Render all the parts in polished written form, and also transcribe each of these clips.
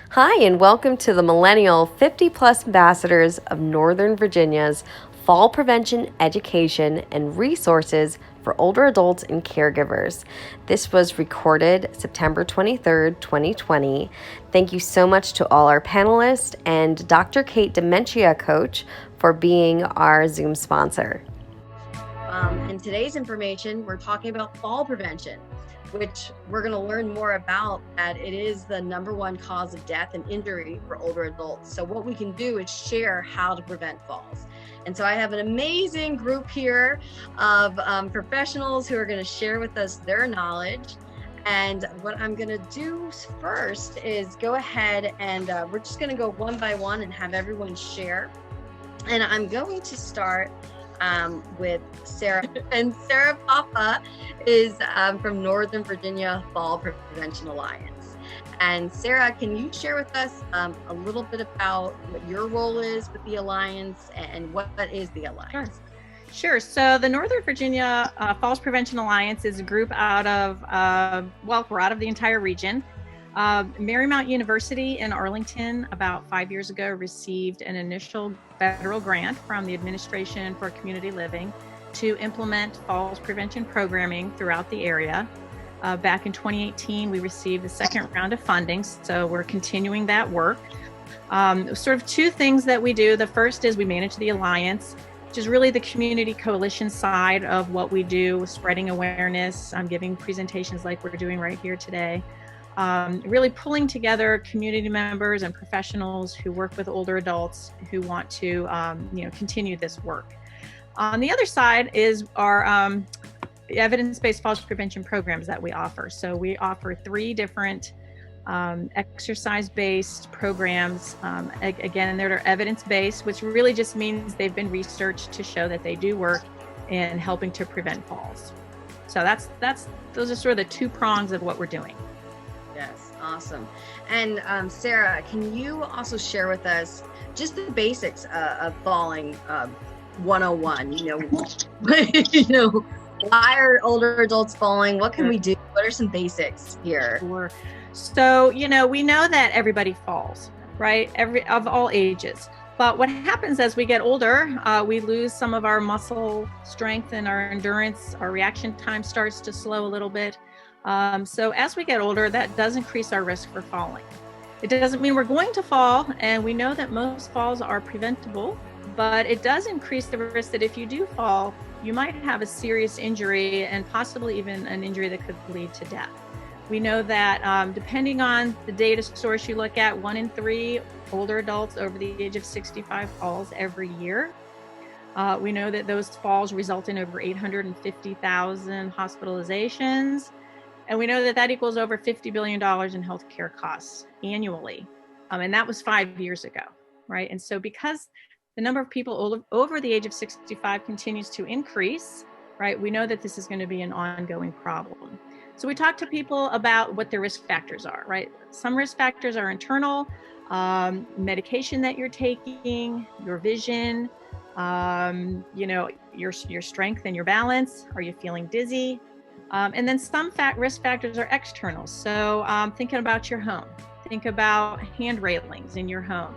Hi, and welcome to the Millennial 50 Plus Ambassadors of Northern Virginia's Fall Prevention Education and Resources for Older Adults and Caregivers. This was recorded September 23rd, 2020. Thank you so much to all our panelists and Dr. Kate, Dementia Coach, for being our Zoom sponsor. In today's information, we're talking about fall prevention, which we're going to learn more about, that it is the #1 cause of death and injury for older adults. So what we can do is share how to prevent falls. And so I have an amazing group here of professionals who are going to share with us their knowledge. And what I'm going to do first is go ahead and we're just going to go one by one and have everyone share. And I'm going to start with Sarah. And Sarah Papa is from Northern Virginia Fall Prevention Alliance. And Sarah, can you share with us a little bit about what your role is with the Alliance and what is the Alliance? Sure. So the Northern Virginia Falls Prevention Alliance is a group out of, we're out of the entire region. Marymount University in Arlington about 5 years ago received an initial federal grant from the Administration for Community Living to implement falls prevention programming throughout the area. Back in 2018, we received the second round of funding, so we're continuing that work. Sort of two things that we do. The first is we manage the Alliance, which is really the community coalition side of what we do, spreading awareness, giving presentations like we're doing right here today. Really pulling together community members and professionals who work with older adults who want to, continue this work. On the other side is our evidence-based falls prevention programs that we offer. So we offer 3 different exercise-based programs. Again, they're evidence-based, which really just means they've been researched to show that they do work in helping to prevent falls. So those are sort of the 2 prongs of what we're doing. Yes, awesome. And Sarah, can you also share with us just the basics of falling 101? Why are older adults falling? What can we do? What are some basics here? Sure. So, we know that everybody falls, right? Of all ages. But what happens as we get older, we lose some of our muscle strength and our endurance. Our reaction time starts to slow a little bit. So as we get older, that does increase our risk for falling. It doesn't mean we're going to fall, and we know that most falls are preventable, but it does increase the risk that if you do fall, you might have a serious injury and possibly even an injury that could lead to death. We know that depending on the data source you look at, 1 in 3 older adults over the age of 65 falls every year. We know that those falls result in over 850,000 hospitalizations. And we know that equals over $50 billion in healthcare costs annually. And that was 5 years ago, right? And so because the number of people over the age of 65 continues to increase, right, we know that this is going to be an ongoing problem. So we talk to people about what their risk factors are, right? Some risk factors are internal, medication that you're taking, your vision, your strength and your balance. Are you feeling dizzy? And then some risk factors are external. So thinking about your home, think about hand railings in your home,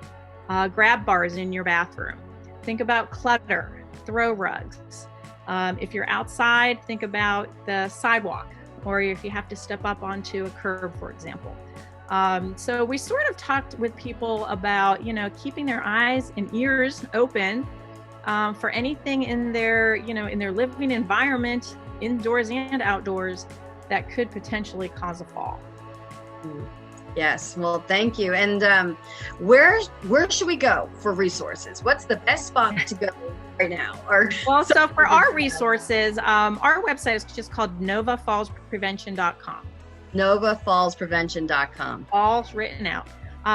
grab bars in your bathroom, think about clutter, throw rugs. If you're outside, think about the sidewalk, or if you have to step up onto a curb, for example. So we sort of talked with people about, keeping their eyes and ears open for anything in their living environment, indoors and outdoors, that could potentially cause a fall. Yes, well, thank you. And where should we go for resources? What's the best spot to go right now? So for our resources, our website is just called novafallsprevention.com. novafallsprevention.com. All written out.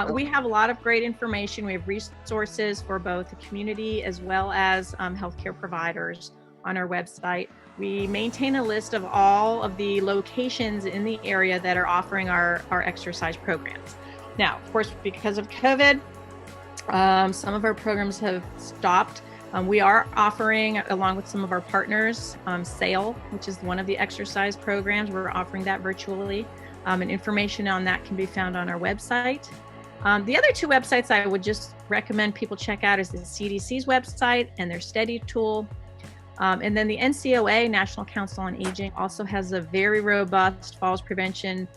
We have a lot of great information. We have resources for both the community as well as healthcare providers on our website. We maintain a list of all of the locations in the area that are offering our exercise programs. Now, of course, because of COVID, some of our programs have stopped. We are offering, along with some of our partners, SAIL, which is one of the exercise programs. We're offering that virtually, and information on that can be found on our website. The other two websites I would just recommend people check out is the CDC's website and their STEADY tool. And then the NCOA, National Council on Aging, also has a very robust falls prevention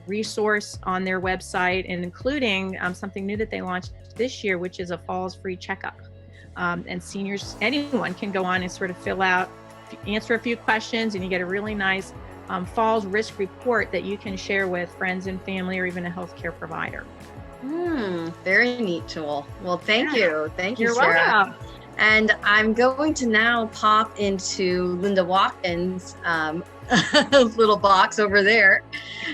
resource on their website, and including something new that they launched this year, which is a falls free checkup. And seniors, anyone can go on and sort of fill out, answer a few questions, and you get a really nice falls risk report that you can share with friends and family or even a healthcare provider. Very neat tool. Well, thank you. Thank you, You're Sarah. welcome. And I'm going to now pop into Linda Watkins' little box over there.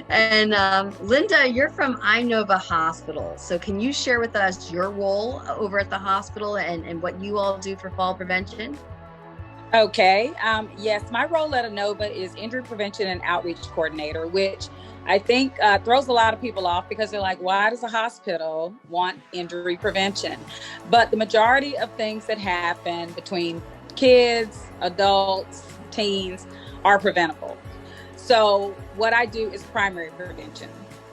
And Linda, you're from Inova Hospital. So can you share with us your role over at the hospital and what you all do for fall prevention? Okay. Yes, my role at Inova is Injury Prevention and Outreach Coordinator, which I think throws a lot of people off because they're like, why does a hospital want injury prevention? But the majority of things that happen between kids, adults, teens are preventable. So what I do is primary prevention.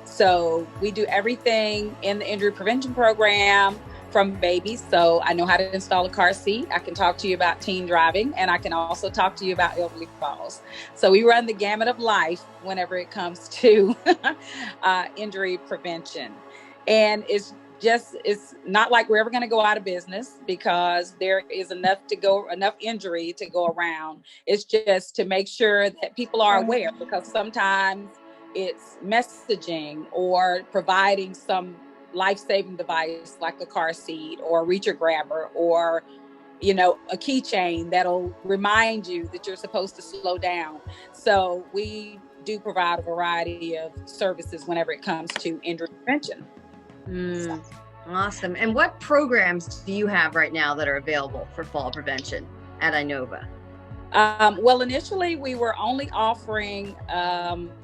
So we do everything in the injury prevention program from babies. So I know how to install a car seat. I can talk to you about teen driving, and I can also talk to you about elderly falls. So we run the gamut of life whenever it comes to injury prevention. And it's not like we're ever going to go out of business because there is enough injury to go around. It's just to make sure that people are aware, because sometimes it's messaging or providing some life-saving device like a car seat or a reacher grabber or, a keychain that'll remind you that you're supposed to slow down. So we do provide a variety of services whenever it comes to injury prevention. Awesome. And what programs do you have right now that are available for fall prevention at Inova? Well, initially we were only offering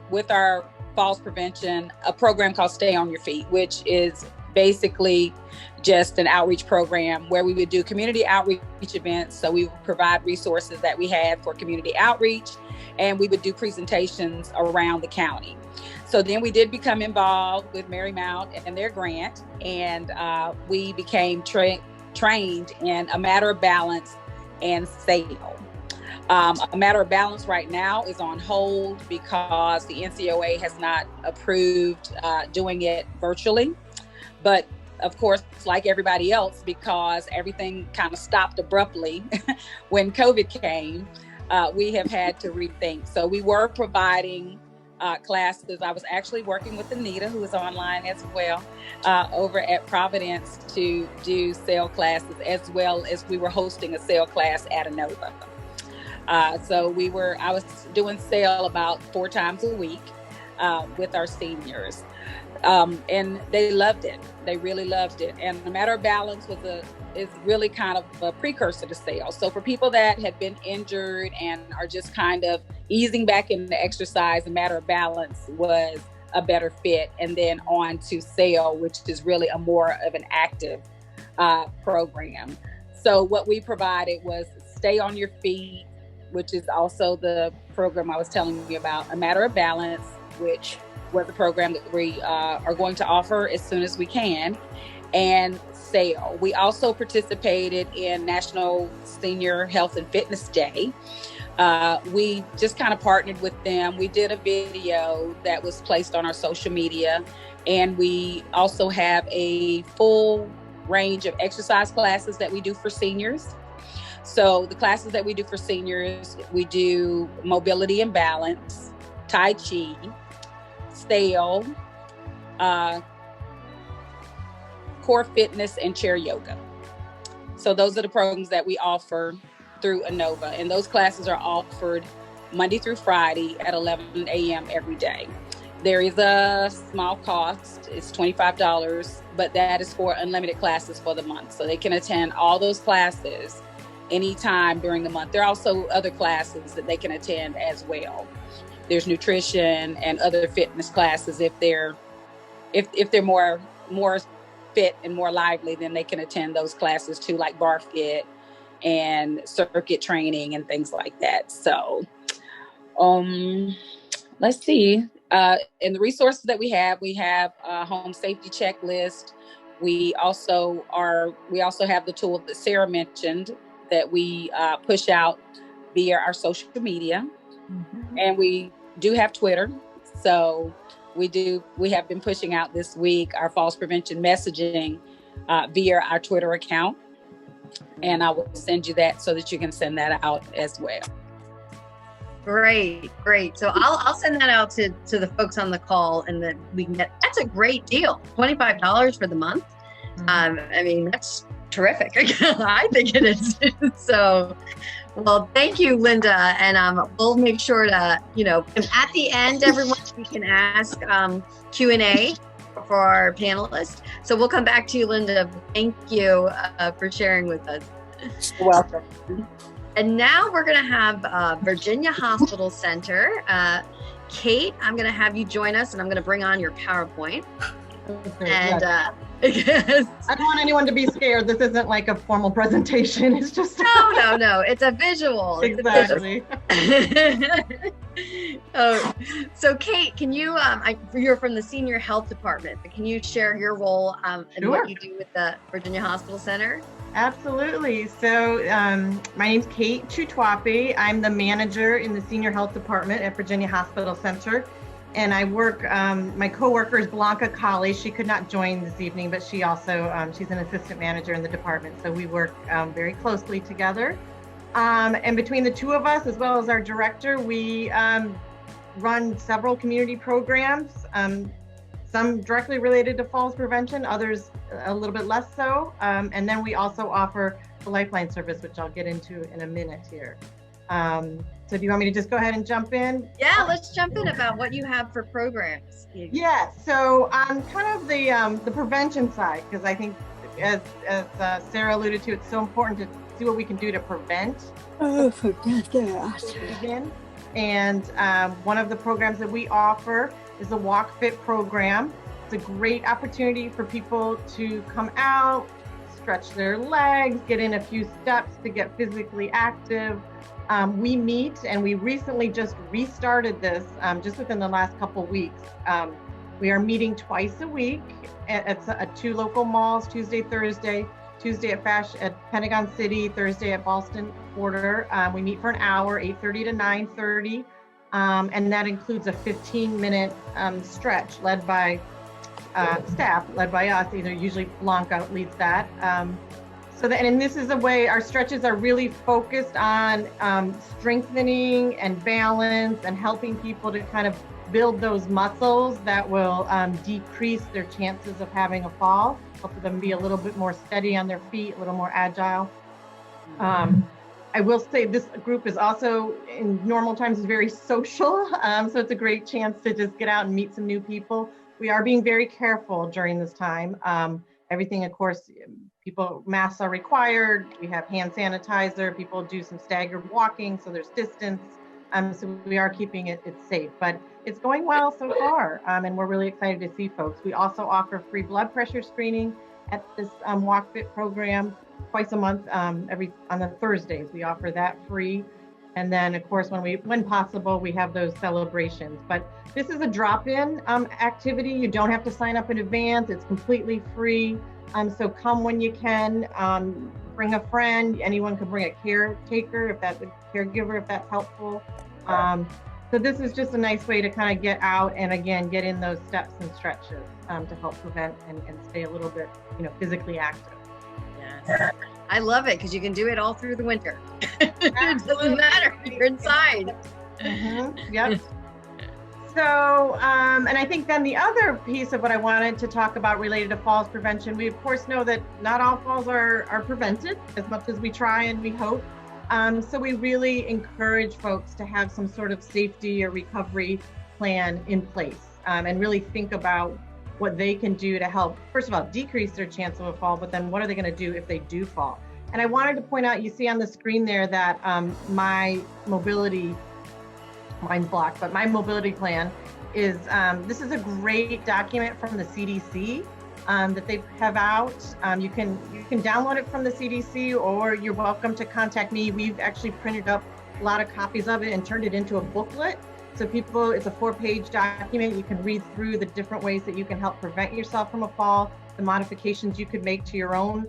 with our falls prevention a program called Stay on Your Feet, which is basically just an outreach program where we would do community outreach events. So we would provide resources that we had for community outreach, and we would do presentations around the county. So then we did become involved with Marymount and their grant, and we became trained in a matter of balance and SAIL. A matter of balance right now is on hold because the NCOA has not approved doing it virtually. But of course, like everybody else, because everything kind of stopped abruptly when COVID came, we have had to rethink. So we were providing classes. I was actually working with Anita, who is online as well, over at Providence to do SAIL classes, as well as we were hosting a SAIL class at Inova. So I was doing SAIL about 4 times a week with our seniors. And they loved it. They really loved it. And the matter of balance is really kind of a precursor to SAIL. So for people that have been injured and are just kind of easing back into exercise, the matter of balance was a better fit. And then on to SAIL, which is really a more of an active program. So what we provided was Stay on Your Feet, which is also the program I was telling you about, A Matter of Balance, which was a program that we are going to offer as soon as we can, and SAIL. We also participated in National Senior Health and Fitness Day. We just kind of partnered with them. We did a video that was placed on our social media, and we also have a full range of exercise classes that we do for seniors. So the classes that we do for seniors, we do mobility and balance, Tai Chi, SAIL, core fitness, and chair yoga. So those are the programs that we offer through Inova. And those classes are offered Monday through Friday at 11 a.m. every day. There is a small cost. It's $25, but that is for unlimited classes for the month. So they can attend all those classes anytime during the month. There are also other classes that they can attend as well. There's nutrition and other fitness classes. If they're more fit and more lively, then they can attend those classes too, like bar fit and circuit training and things like that. So let's see. And the resources that we have a home safety checklist. We also have the tool that Sarah mentioned that we push out via our social media. Mm-hmm. And we do have Twitter. So we have been pushing out this week our falls prevention messaging via our Twitter account. And I will send you that so that you can send that out as well. Great. So I'll send that out to the folks on the call, and that we can get. That's a great deal. $25 for the month. Mm-hmm. I mean, that's terrific. I think it is. So, well, thank you, Linda, and we'll make sure to, at the end, everyone, we can ask Q&A for our panelists. So we'll come back to you, Linda. Thank you for sharing with us. You're welcome. And now we're going to have Virginia Hospital Center. Kate, I'm going to have you join us, and I'm going to bring on your PowerPoint. Okay, and I don't want anyone to be scared. This isn't like a formal presentation. It's just no. It's a visual. Exactly. So Kate, can you? You're from the Senior Health Department, but can you share your role and what you do with the Virginia Hospital Center? Absolutely. So my name's Kate Chutwapi. I'm the manager in the Senior Health Department at Virginia Hospital Center. And I work, my coworker is Blanca Colley. She could not join this evening, but she also, she's an assistant manager in the department. So we work very closely together. And between the two of us, as well as our director, we run several community programs, some directly related to falls prevention, others a little bit less so. And then we also offer the Lifeline service, which I'll get into in a minute here. So do you want me to just go ahead and jump in? Yeah, let's jump in about what you have for programs. Yeah, so on kind of the prevention side, because I think as Sarah alluded to, it's so important to see what we can do to prevent. Oh, forget that. And one of the programs that we offer is the Walk Fit program. It's a great opportunity for people to come out, stretch their legs, get in a few steps to get physically active. We meet, and we recently just restarted this just within the last couple weeks. We are meeting twice a week at two local malls, Tuesday, Thursday at Pentagon City, Thursday at Ballston Quarter. We meet for an hour, 8:30 to 9:30, and that includes a 15-minute stretch led by staff, led by us. Usually Blanca leads that. And this is a way, our stretches are really focused on strengthening and balance and helping people to kind of build those muscles that will decrease their chances of having a fall, help them be a little bit more steady on their feet, a little more agile. I will say this group is also, in normal times, is very social. So it's a great chance to just get out and meet some new people. We are being very careful during this time. Everything, of course, masks are required. We have hand sanitizer. People do some staggered walking, so there's distance. So we are keeping it safe, but it's going well so far. And we're really excited to see folks. We also offer free blood pressure screening at this Walk Fit program twice a month. On the Thursdays, we offer that free. And then, of course, when possible, we have those celebrations. But this is a drop-in activity. You don't have to sign up in advance. It's completely free. So come when you can. Bring a friend. Anyone can bring a caretaker, a caregiver, if that's helpful. So this is just a nice way to kind of get out and, again, get in those steps and stretches to help prevent and stay a little bit, physically active. Yes. I love it because you can do it all through the winter. It doesn't matter. You're inside. Mm-hmm. Yep. So, and I think then the other piece of what I wanted to talk about related to falls prevention, we of course know that not all falls are prevented as much as we try and we hope. So we really encourage folks to have some sort of safety or recovery plan in place and really think about what they can do to help, first of all, decrease their chance of a fall, but then what are they going to do if they do fall? And I wanted to point out, you see on the screen there that mine's blocked, but my mobility plan is, this is a great document from the CDC that they have out. You can download it from the CDC, or you're welcome to contact me. We've actually printed up a lot of copies of it and turned it into a booklet So people, it's a 4-page document. You can read through the different ways that you can help prevent yourself from a fall, the modifications you could make to your own,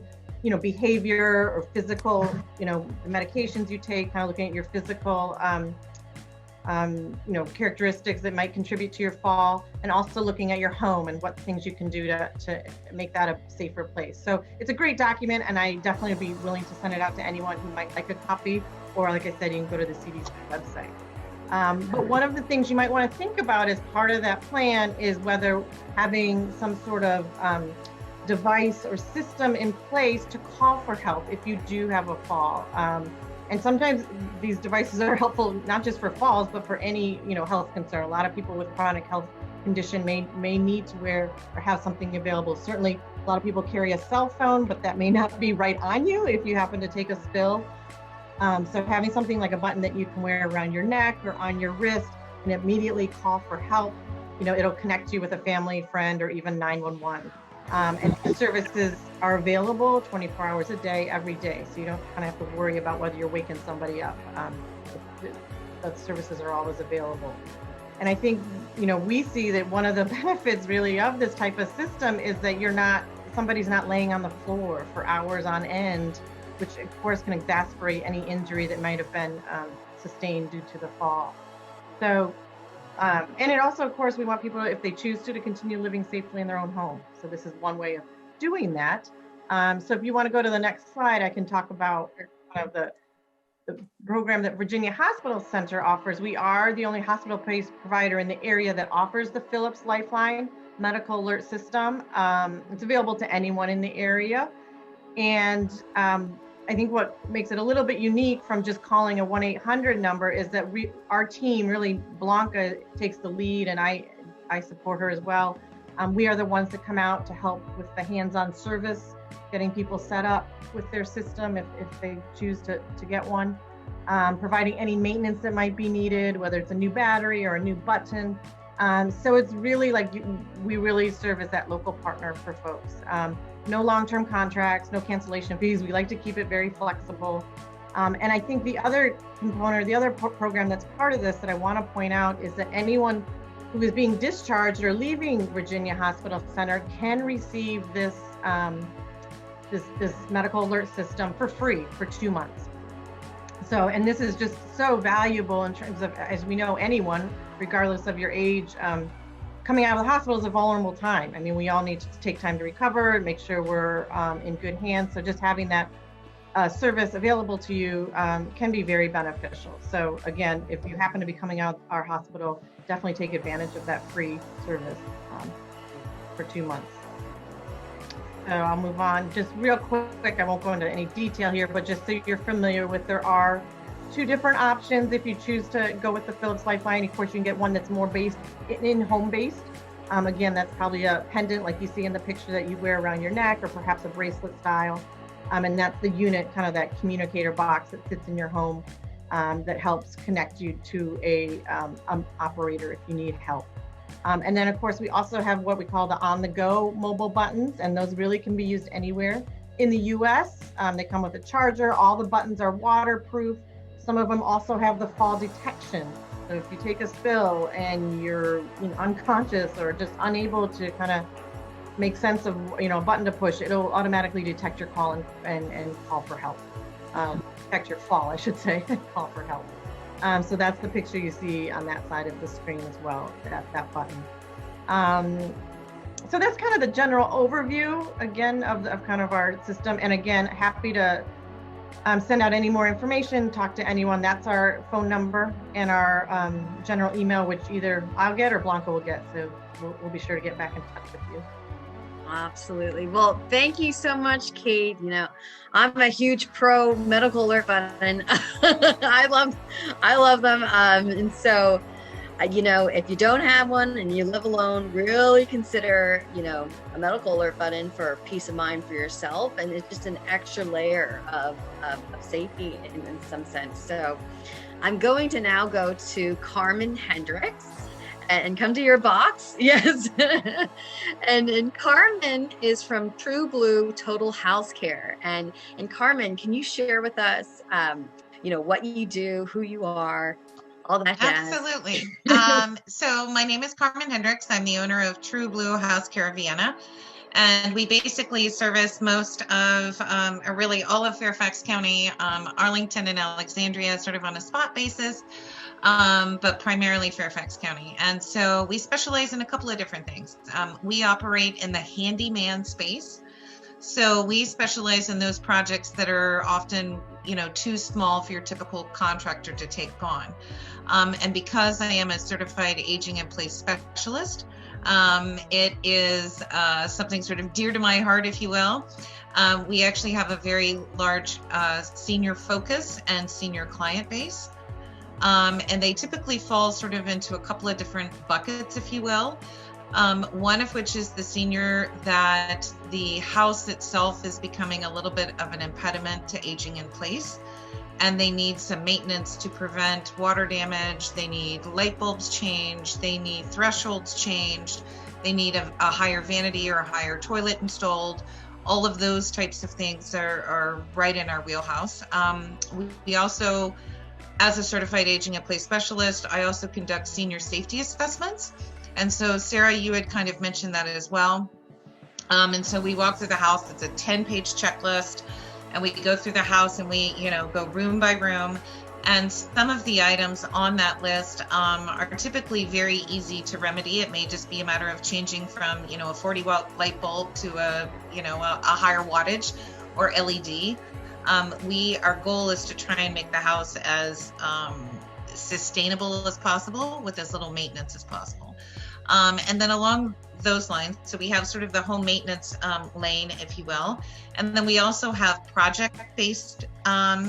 behavior or physical, the medications you take, kind of looking at your physical, characteristics that might contribute to your fall, and also looking at your home and what things you can do to make that a safer place. So it's a great document, and I definitely would be willing to send it out to anyone who might like a copy, or like I said, you can go to the CDC website. But one of the things you might want to think about as part of that plan is whether having some sort of device or system in place to call for help if you do have a fall. And sometimes these devices are helpful not just for falls, but for any health concern. A lot of people with chronic health condition may need to wear or have something available. Certainly, a lot of people carry a cell phone, but that may not be right on you if you happen to take a spill. So having something like a button that you can wear around your neck or on your wrist and immediately call for help, it'll connect you with a family, friend, or even 911. And services are available 24 hours a day, every day. So you don't kind of have to worry about whether you're waking somebody up. Those services are always available. And I think, we see that one of the benefits really of this type of system is that somebody's not laying on the floor for hours on end, which of course can exacerbate any injury that might have been sustained due to the fall. So, and it also, of course, we want people, if they choose to continue living safely in their own home. So this is one way of doing that. So if you want to go to the next slide, I can talk about kind of the program that Virginia Hospital Center offers. We are the only hospital-based provider in the area that offers the Phillips Lifeline medical alert system. It's available to anyone in the area. And I think what makes it a little bit unique from just calling a 1-800 number is that our team, really, Blanca takes the lead, and I support her as well. We are the ones that come out to help with the hands-on service, getting people set up with their system if they choose to get one, providing any maintenance that might be needed, whether it's a new battery or a new button. So it's really we really serve as that local partner for folks. No long-term contracts, no cancellation fees. We like to keep it very flexible. And I think the other component, the other program that's part of this that I want to point out is that anyone who is being discharged or leaving Virginia Hospital Center can receive this medical alert system for free for 2 months. So, and this is just so valuable in terms of, as we know, anyone, regardless of your age, coming out of the hospital is a vulnerable time. I mean, we all need to take time to recover, make sure we're in good hands. So just having that service available to you can be very beneficial. So again, if you happen to be coming out of our hospital, definitely take advantage of that free service for 2 months. So I'll move on just real quick. I won't go into any detail here, but just so you're familiar with, there are 2 different options if you choose to go with the Phillips Lifeline. Of course, you can get one that's more based in home based. Again, that's probably a pendant like you see in the picture that you wear around your neck, or perhaps a bracelet style. And that's the unit, kind of that communicator box that sits in your home that helps connect you to a operator if you need help. And then, of course, we also have what we call the on-the-go mobile buttons, and those really can be used anywhere in the U.S. They come with a charger. All the buttons are waterproof. Some of them also have the fall detection. So if you take a spill and you're unconscious or just unable to kind of make sense of a button to push, it'll automatically detect your call and call for help. Detect your fall, I should say, call for help. So that's the picture you see on that side of the screen as well, that button. So that's kind of the general overview, again, of kind of our system. And again, happy to send out any more information, talk to anyone. That's our phone number and our general email, which either I'll get or Blanca will get. So we'll be sure to get back in touch with you. Absolutely. Well, thank you so much, Kate. I'm a huge pro medical alert button. I love them. And so, if you don't have one and you live alone, really consider, a medical alert button for peace of mind for yourself. And it's just an extra layer of safety in some sense. So I'm going to now go to Carmen Hendricks and come to your box. Yes. and Carmen is from True Blue Total House Care. And Carmen, can you share with us, what you do, who you are, all that jazz. Absolutely. So my name is Carmen Hendricks. I'm the owner of True Blue House Care of Vienna. And we basically service most of, or really all of Fairfax County, Arlington and Alexandria, sort of on a spot basis, but primarily Fairfax County. And so we specialize in a couple of different things. We operate in the handyman space. So we specialize in those projects that are often, too small for your typical contractor to take on. And because I am a certified aging in place specialist, it is something sort of dear to my heart, if you will. We actually have a very large senior focus and senior client base. And they typically fall sort of into a couple of different buckets, if you will. One of which is the senior that the house itself is becoming a little bit of an impediment to aging in place. And they need some maintenance to prevent water damage. They need light bulbs changed. They need thresholds changed. They need a higher vanity or a higher toilet installed. All of those types of things are right in our wheelhouse. We also, as a certified aging in place specialist, I also conduct senior safety assessments. And so, Sarah, you had kind of mentioned that as well. And so we walk through the house. It's a 10-page checklist. And we go through the house and we, go room by room. And some of the items on that list are typically very easy to remedy. It may just be a matter of changing from, a 40-watt light bulb to a higher wattage or LED. Our goal is to try and make the house as sustainable as possible with as little maintenance as possible. And then along those lines, so we have sort of the home maintenance lane, if you will. And then we also have project-based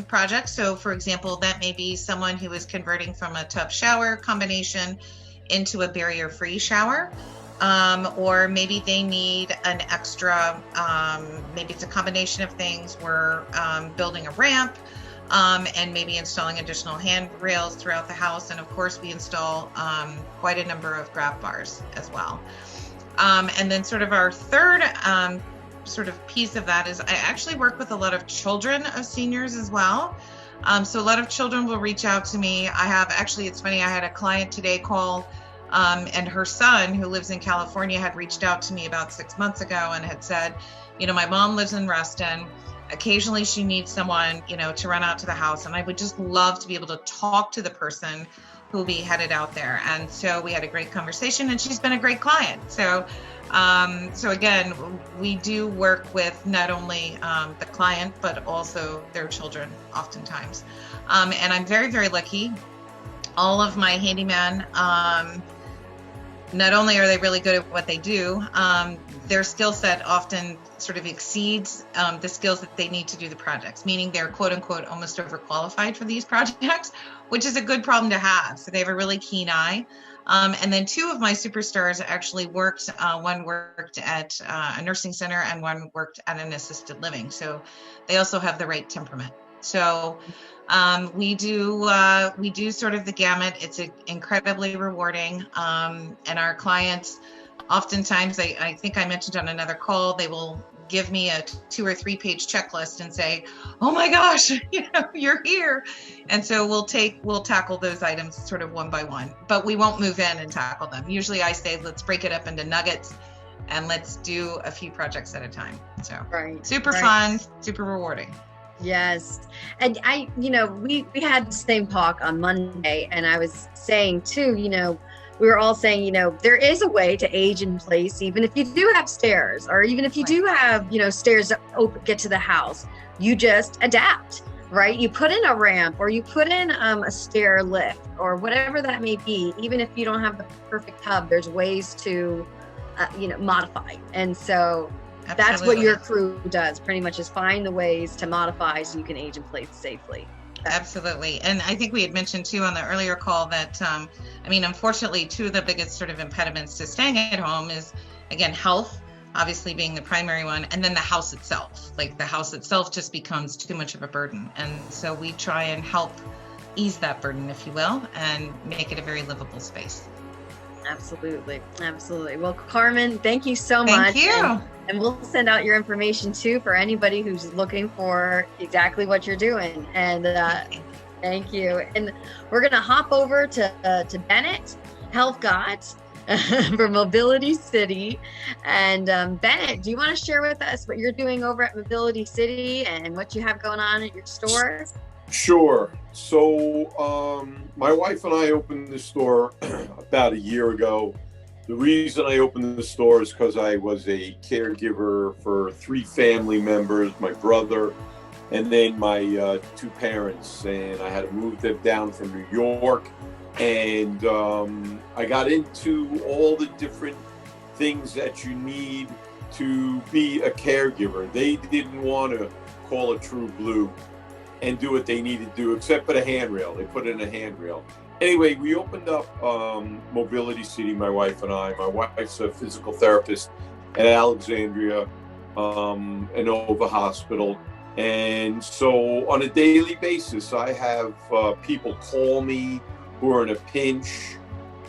projects. So for example, that may be someone who is converting from a tub shower combination into a barrier-free shower. Or maybe they need an extra, maybe it's a combination of things. We're building a ramp and maybe installing additional handrails throughout the house. And of course, we install quite a number of grab bars as well. And then sort of our third sort of piece of that is I actually work with a lot of children of seniors as well. So a lot of children will reach out to me. It's funny, I had a client today call and her son, who lives in California, had reached out to me about 6 months ago and had said, my mom lives in Reston. Occasionally she needs someone, to run out to the house. And I would just love to be able to talk to the person who will be headed out there. And so we had a great conversation and she's been a great client. So again, we do work with not only the client, but also their children oftentimes. And I'm very, very lucky. All of my handyman, not only are they really good at what they do, their skill set often sort of exceeds the skills that they need to do the projects, meaning they're quote unquote almost overqualified for these projects, which is a good problem to have. So they have a really keen eye. And then two of my superstars actually worked, one worked at a nursing center and one worked at an assisted living. So they also have the right temperament. So we do sort of the gamut. It's incredibly rewarding. And our clients, oftentimes, I think I mentioned on another call, they will give me a 2 or 3 page checklist and say, oh my gosh, you're here. And so we'll tackle those items sort of one by one, but we won't move in and tackle them. Usually I say, let's break it up into nuggets and let's do a few projects at a time. So super fun, super rewarding. Yes. And we had the same talk on Monday, and I was saying too, we were all saying, there is a way to age in place, even if you do have stairs, or even if you do have, stairs that get to the house, you just adapt, right? You put in a ramp, or you put in a stair lift, or whatever that may be. Even if you don't have the perfect tub, there's ways to, modify. And so that's what your crew does, pretty much, is find the ways to modify so you can age in place safely. Absolutely. And I think we had mentioned too on the earlier call that, unfortunately, two of the biggest sort of impediments to staying at home is, again, health, obviously being the primary one, and then the house itself. Like the house itself just becomes too much of a burden. And so we try and help ease that burden, if you will, and make it a very livable space. Absolutely. Absolutely. Well, Carmen, thank you so much. Thank you. And we'll send out your information too for anybody who's looking for exactly what you're doing. And Thank you. And we're going to hop over to Bennett, Health Gods for Mobility City. And Bennett, do you want to share with us what you're doing over at Mobility City and what you have going on at your stores? Sure. So my wife and I opened the store about a year ago. The reason I opened the store is because I was a caregiver for 3 family members, my brother, and then my 2 parents, and I had to move them down from New York. And I got into all the different things that you need to be a caregiver. They didn't want to call a True Blue and do what they needed to do, except for the handrail. They put in a handrail. Anyway, we opened up Mobility City, my wife and I. My wife's a physical therapist at Alexandria Inova Hospital. And so on a daily basis, I have people call me who are in a pinch.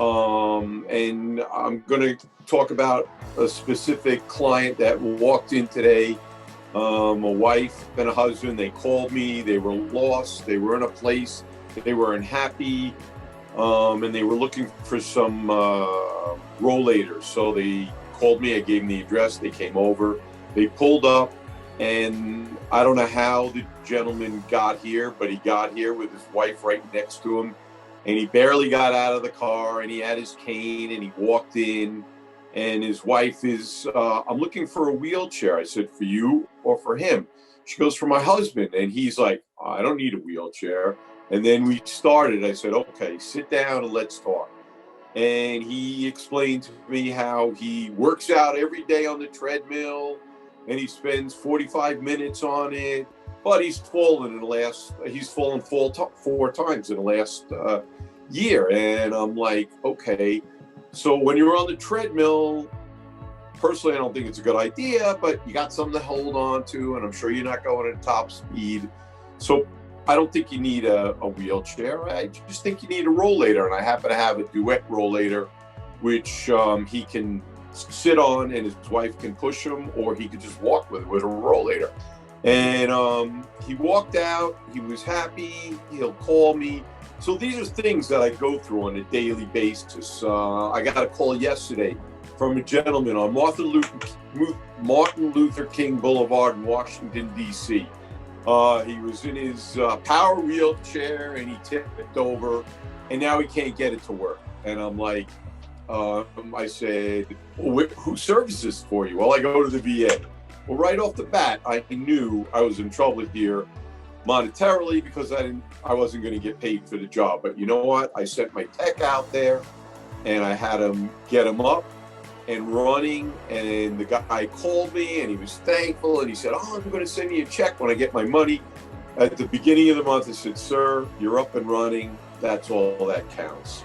And I'm going to talk about a specific client that walked in today. A wife and a husband, they called me, they were lost, they were in a place, they were unhappy, and they were looking for some rollators. So they called me, I gave them the address, they came over, they pulled up, and I don't know how the gentleman got here, but he got here with his wife right next to him, and he barely got out of the car, and he had his cane, and he walked in. And his wife is, I'm looking for a wheelchair. I said, for you or for him? She goes, for my husband. And he's like, I don't need a wheelchair. And then we started. I said, okay, sit down and let's talk. And he explained to me how he works out every day on the treadmill and he spends 45 minutes on it. But he's fallen 4 times in the last year. And I'm like, okay. So when you're on the treadmill, personally, I don't think it's a good idea, but you got something to hold on to, and I'm sure you're not going at top speed. So I don't think you need a wheelchair. I just think you need a rollator, and I happen to have a duet rollator, which he can sit on and his wife can push him, or he could just walk with a rollator. And he walked out. He was happy. He'll call me. So these are things that I go through on a daily basis. I got a call yesterday from a gentleman on Martin Luther King Boulevard in Washington, D.C. He was in his power wheelchair and he tipped over and now he can't get it to work. And I'm like, I said, well, who services for you? Well, I go to the VA. Well, right off the bat, I knew I was in trouble here monetarily because I wasn't going to get paid for the job. But you know what? I sent my tech out there and I had him get him up and running. And the guy called me and he was thankful. And he said, oh, I'm going to send you a check when I get my money. At the beginning of the month, I said, sir, you're up and running. That's all that counts.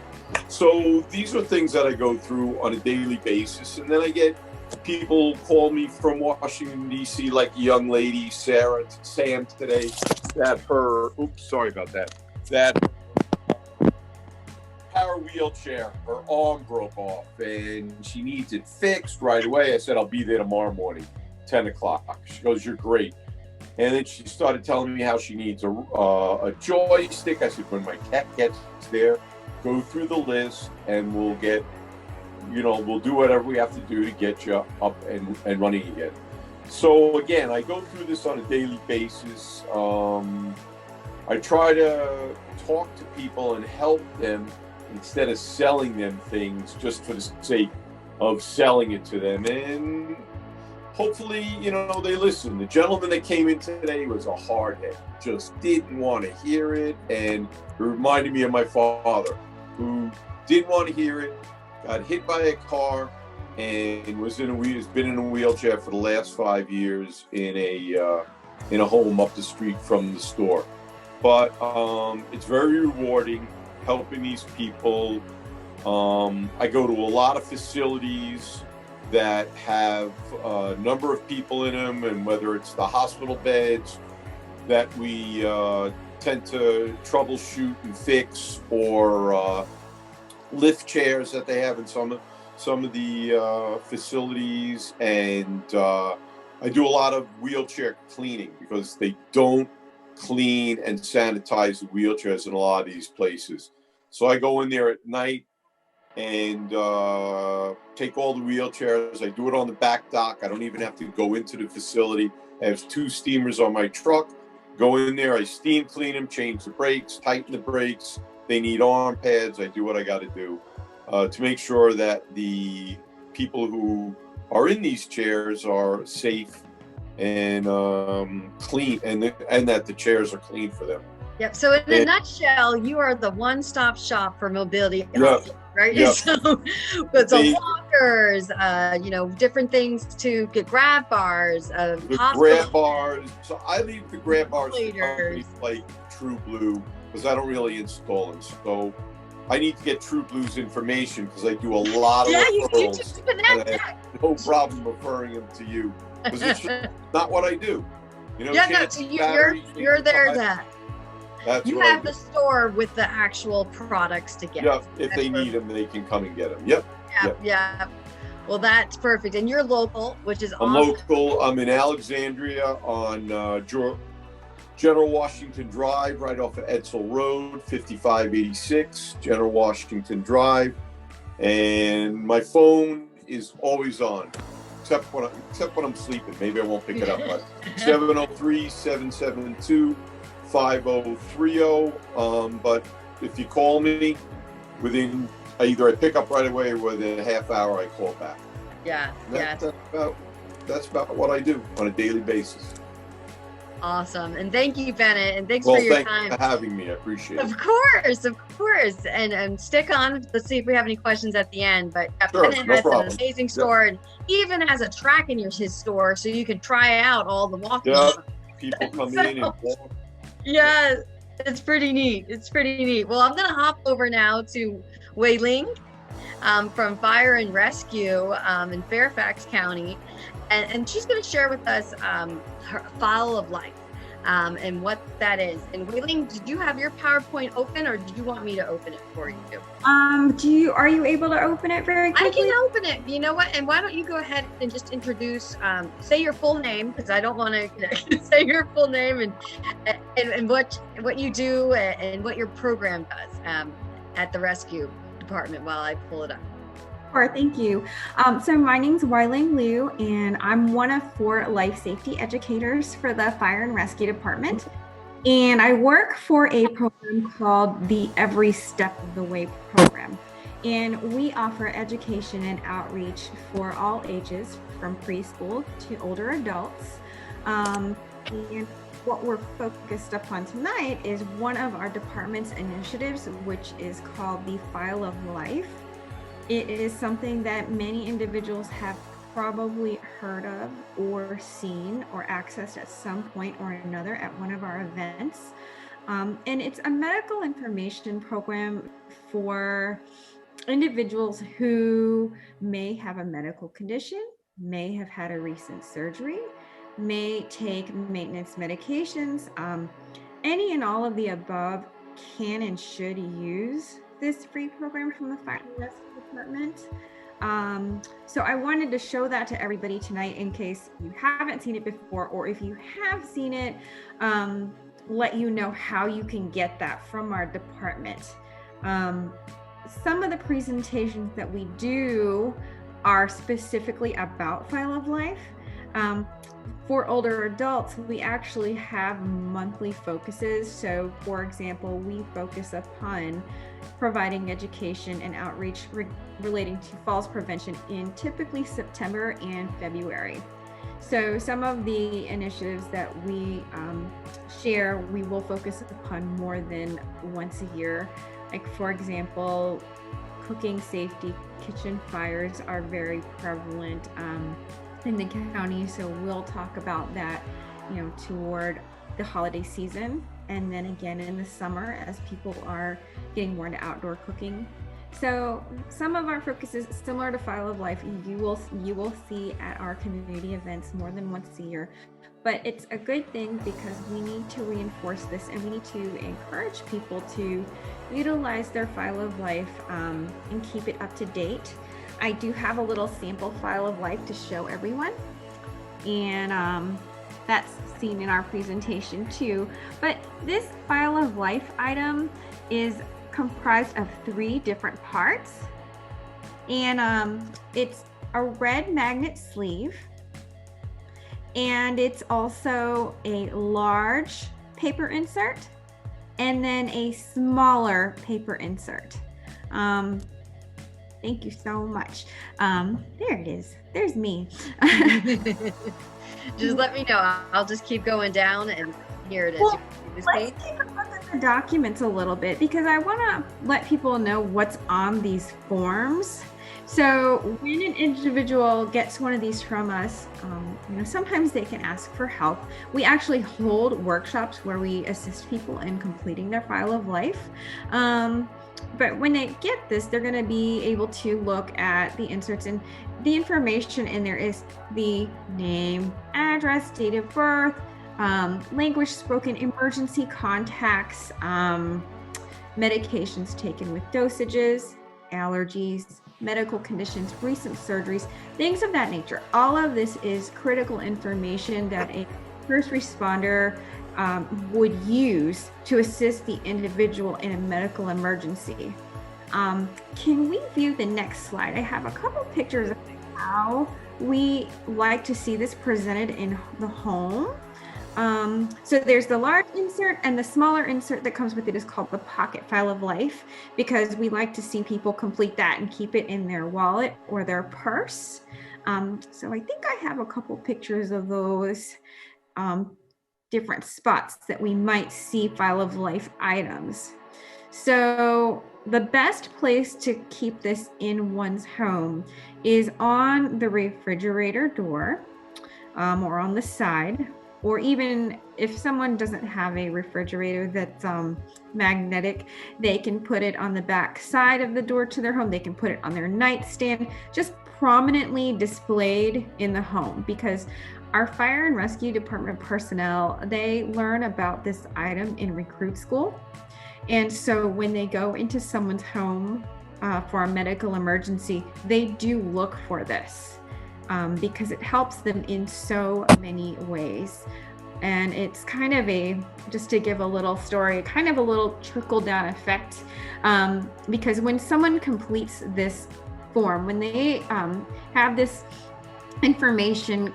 So these are things that I go through on a daily basis. And then I get people call me from Washington, D.C., like a young lady, Sam today, that power wheelchair, her arm broke off and she needs it fixed right away. I said, I'll be there tomorrow morning, 10 o'clock. She goes, you're great. And then she started telling me how she needs a joystick. I said, when my cat gets there, go through the list and we'll do whatever we have to do to get you up and running again. So again, I go through this on a daily basis. I try to talk to people and help them instead of selling them things just for the sake of selling it to them. And hopefully, they listen. The gentleman that came in today was a hardhead, just didn't want to hear it. And it reminded me of my father, who didn't want to hear it, got hit by a car, and has been in a wheelchair for the last 5 years in a home up the street from the store. But it's very rewarding helping these people. I go to a lot of facilities that have a number of people in them, and whether it's the hospital beds that we tend to troubleshoot and fix, or lift chairs that they have in some of the facilities, and I do a lot of wheelchair cleaning because they don't clean and sanitize the wheelchairs in a lot of these places. So I go in there at night and take all the wheelchairs. I do it on the back dock. I don't even have to go into the facility. I have 2 steamers on my truck. Go in there, I steam clean them, change the brakes, tighten the brakes. They need arm pads. I do what I got to do to make sure that the people who are in these chairs are safe and clean, and that the chairs are clean for them. Yep. So in a nutshell, you are the one-stop shop for mobility, right? Yep. So with the walkers, different things to get grab bars, grab bars. So I leave the grab bars to companies like True Blue because I don't really install them. So I need to get True Blue's information because I do a lot of referrals. You just connect. I have no problem referring them to you because it's just not what I do. You know, you're there. That's you have the store with the actual products to get. Yeah, if they need them, they can come and get them. Yep. Yeah. Well, that's perfect. And you're local, which is awesome. I'm local. I'm in Alexandria on General Washington Drive, right off of Edsel Road, 5586 General Washington Drive. And my phone is always on, except when I'm sleeping. Maybe I won't pick it up. But 703-772-5030. But if you call me within, either I pick up right away or within a half hour I call back. That's about what I do on a daily basis. Awesome. And thank you, Bennett, and thanks for your time. Thanks for having me. I appreciate it. Of course. And stick on. Let's see if we have any questions at the end. But Bennett has an amazing store and he even has a track in his store so you can try out all the walking. People come in and walk. Yeah, it's pretty neat. Well, I'm going to hop over now to Wei Ling from Fire and Rescue in Fairfax County. And she's going to share with us her File of Life and what that is. And Wei Ling, did you have your PowerPoint open or did you want me to open it for you? Are you able to open it very quickly? I can open it. You know what? And why don't you go ahead and just introduce, say your full name, because I don't want to say your full name and what you do and what your program does at the rescue department while I pull it up. Sure, thank you. So my name's Wai-Ling Liu, and I'm one of 4 life safety educators for the Fire and Rescue Department. And I work for a program called the Every Step of the Way program. And we offer education and outreach for all ages, from preschool to older adults. And what we're focused upon tonight is one of our department's initiatives, which is called the File of Life. It is something that many individuals have probably heard of or seen or accessed at some point or another at one of our events. And it's a medical information program for individuals who may have a medical condition, may have had a recent surgery, may take maintenance medications. Any and all of the above can and should use this free program from the Fire and Rescue Department. So I wanted to show that to everybody tonight in case you haven't seen it before, or if you have seen it, let you know how you can get that from our department. Some of the presentations that we do are specifically about File of Life. For older adults, we actually have monthly focuses. So for example, we focus upon providing education and outreach relating to falls prevention in typically September and February. So some of the initiatives that we share, we will focus upon more than once a year. Like for example, cooking safety, kitchen fires are very prevalent in the county. So we'll talk about that, toward the holiday season. And then again in the summer as people are getting more into outdoor cooking. So some of our focuses similar to File of Life, you will see at our community events more than once a year. But it's a good thing because we need to reinforce this and we need to encourage people to utilize their File of Life and keep it up to date. I do have a little sample File of Life to show everyone. And that's seen in our presentation too. But this File of Life item is comprised of 3 different parts. And it's a red magnet sleeve. And it's also a large paper insert and then a smaller paper insert. Thank you so much. There it is. There's me. Just let me know. I'll just keep going down, and here it is. Well, let's take a look at the documents a little bit, because I want to let people know what's on these forms. So when an individual gets one of these from us, sometimes they can ask for help. We actually hold workshops where we assist people in completing their File of Life. But when they get this, they're going to be able to look at the inserts, and the information in there is the name, address, date of birth, language spoken, emergency contacts, medications taken with dosages, allergies, medical conditions, recent surgeries, things of that nature. All of this is critical information that a first responder would use to assist the individual in a medical emergency. Can we view the next slide? I have a couple pictures of how we like to see this presented in the home. So there's the large insert, and the smaller insert that comes with it is called the pocket File of Life, because we like to see people complete that and keep it in their wallet or their purse. So I think I have a couple pictures of those different spots that we might see File of Life items. So the best place to keep this in one's home is on the refrigerator door, or on the side, or even if someone doesn't have a refrigerator that's magnetic, they can put it on the back side of the door to their home. They can put it on their nightstand, just prominently displayed in the home, because our fire and rescue department personnel, they learn about this item in recruit school. And so when they go into someone's home for a medical emergency, they do look for this because it helps them in so many ways. And it's kind of just to give a little story, kind of a little trickle down effect, because when someone completes this form, when they have this information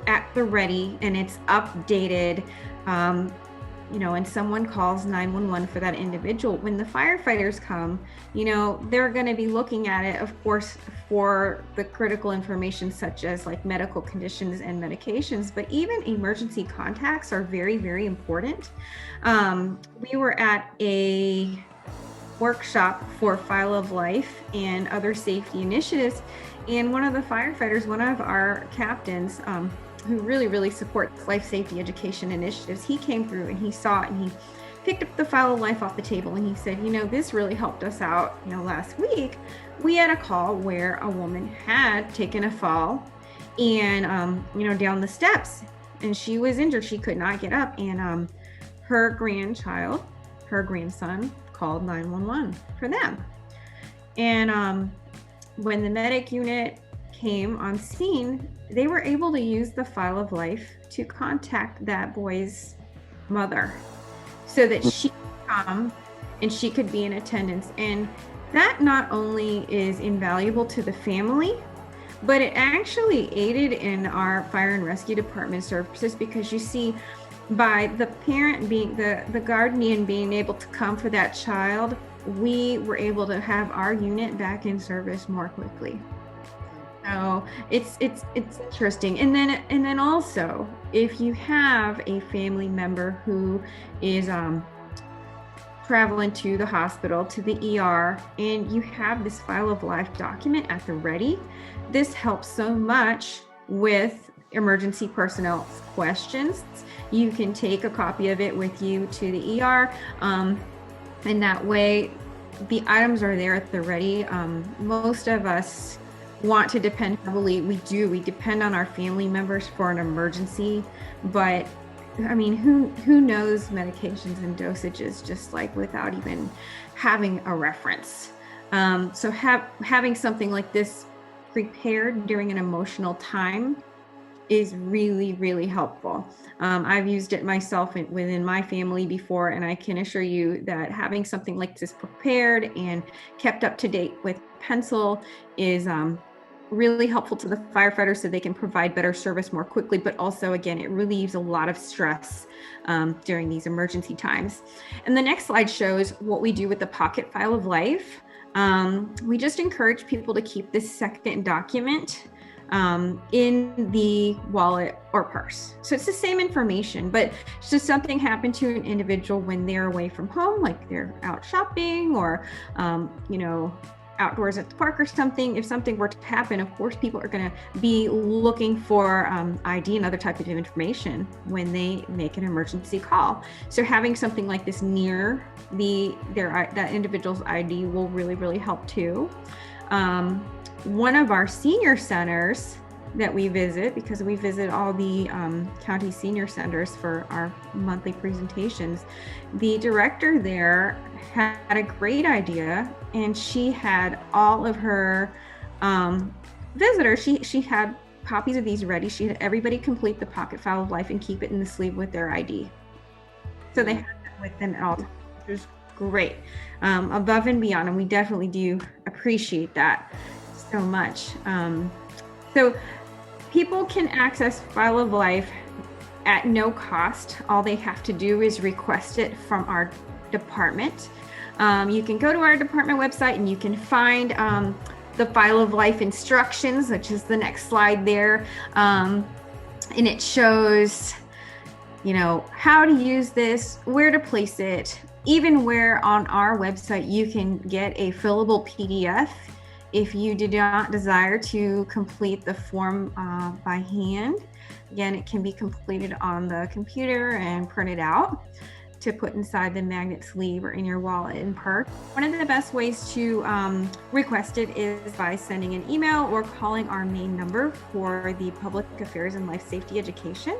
at the ready and it's updated, and someone calls 911 for that individual, when the firefighters come, they're going to be looking at it, of course, for the critical information such as like medical conditions and medications, but even emergency contacts are very, very important. We were at a workshop for File of Life and other safety initiatives, and one of the firefighters, one of our captains, who really, really supports life safety education initiatives, he came through and he saw it, and he picked up the File of Life off the table, and he said, this really helped us out. Last week we had a call where a woman had taken a fall and down the steps, and she was injured. She could not get up, and her grandson called 911 for them. And when the medic unit came on scene, they were able to use the File of Life to contact that boy's mother so that she could come and she could be in attendance. And that not only is invaluable to the family, but it actually aided in our fire and rescue department services, because you see, by the parent being the guardian being able to come for that child, we were able to have our unit back in service more quickly. So it's interesting. And then also, if you have a family member who is traveling to the hospital, to the ER, and you have this File of Life document at the ready, this helps so much with emergency personnel's questions. You can take a copy of it with you to the ER, and that way the items are there at the ready. Most of us want to depend heavily. We depend on our family members for an emergency, but I mean, who knows medications and dosages just like without even having a reference. So having something like this prepared during an emotional time is really, really helpful. I've used it myself within my family before, and I can assure you that having something like this prepared and kept up to date with pencil is really helpful to the firefighters so they can provide better service more quickly. But also, again, it relieves a lot of stress during these emergency times. And the next slide shows what we do with the pocket file of life. We just encourage people to keep this second document in the wallet or purse. So it's the same information, but should something happen to an individual when they're away from home, like they're out shopping or, outdoors at the park or something, if something were to happen, of course, people are going to be looking for ID and other type of information when they make an emergency call. So having something like this near that individual's ID will really, really help too. One of our senior centers that we visit, because we visit all the county senior centers for our monthly presentations, the director there had a great idea, and she had all of her visitors, she had copies of these ready. She had everybody complete the pocket file of life and keep it in the sleeve with their ID. So they had that with them at all times, which was great, above and beyond, and we definitely do appreciate that so much. So people can access File of Life at no cost. All they have to do is request it from our department. You can go to our department website and you can find the File of Life instructions, which is the next slide there. And it shows, how to use this, where to place it, even where on our website you can get a fillable PDF if you do not desire to complete the form by hand. Again, it can be completed on the computer and printed out to put inside the magnet sleeve or in your wallet and purse. One of the best ways to request it is by sending an email or calling our main number for the Public Affairs and Life Safety Education.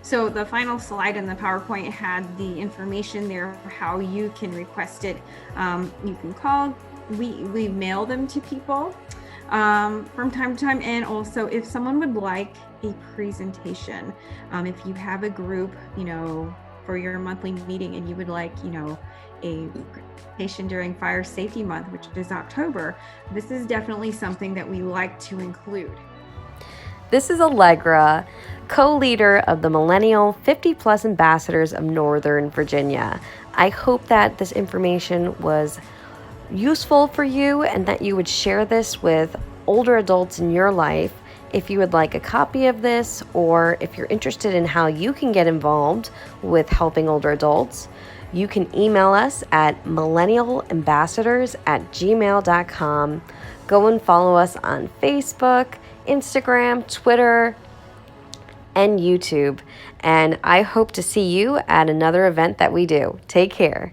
So the final slide in the PowerPoint had the information there for how you can request it. You can call. We mail them to people from time to time. And also, if someone would like a presentation, if you have a group, for your monthly meeting and you would like, a presentation during Fire Safety Month, which is October, this is definitely something that we like to include. This is Allegra, co-leader of the Millennial 50 Plus Ambassadors of Northern Virginia. I hope that this information was useful for you and that you would share this with older adults in your life. If you would like a copy of this, or if you're interested in how you can get involved with helping older adults, you can email us at millennialambassadors@gmail.com. Go and follow us on Facebook, Instagram, Twitter, and YouTube. And I hope to see you at another event that we do. Take care.